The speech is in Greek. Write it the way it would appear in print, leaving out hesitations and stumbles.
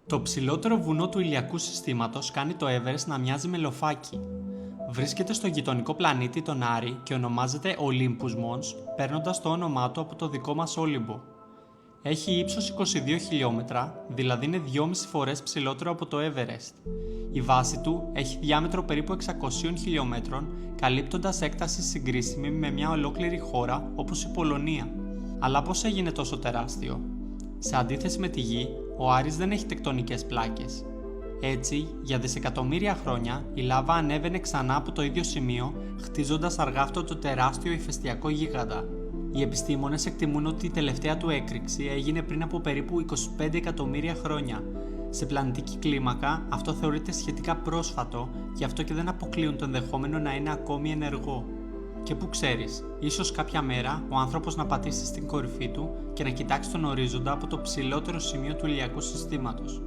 Το ψηλότερο βουνό του ηλιακού συστήματος κάνει το Everest να μοιάζει με λοφάκι. Βρίσκεται στο γειτονικό πλανήτη τον Άρη και ονομάζεται Olympus Mons, παίρνοντας το όνομά του από το δικό μας Όλυμπο. Έχει ύψος 22 χιλιόμετρα, δηλαδή είναι 2,5 φορές ψηλότερο από το Everest. Η βάση του έχει διάμετρο περίπου 600 χιλιόμετρων, καλύπτοντας έκταση συγκρίσιμη με μια ολόκληρη χώρα όπως η Πολωνία. Αλλά πώς έγινε τόσο τεράστιο? Σε αντίθεση με τη Γη, ο Άρης δεν έχει τεκτονικές πλάκες. Έτσι, για δισεκατομμύρια χρόνια, η λάβα ανέβαινε ξανά από το ίδιο σημείο, χτίζοντας αργά αυτό το τεράστιο ηφαιστειακό γίγαντα. Οι επιστήμονες εκτιμούν ότι η τελευταία του έκρηξη έγινε πριν από περίπου 25 εκατομμύρια χρόνια. Σε πλανητική κλίμακα, αυτό θεωρείται σχετικά πρόσφατο, γι' αυτό και δεν αποκλείουν το ενδεχόμενο να είναι ακόμη ενεργό. Και που ξέρεις, ίσως κάποια μέρα ο άνθρωπος να πατήσει στην κορυφή του και να κοιτάξει τον ορίζοντα από το ψηλότερο σημείο του ηλιακού συστήματος.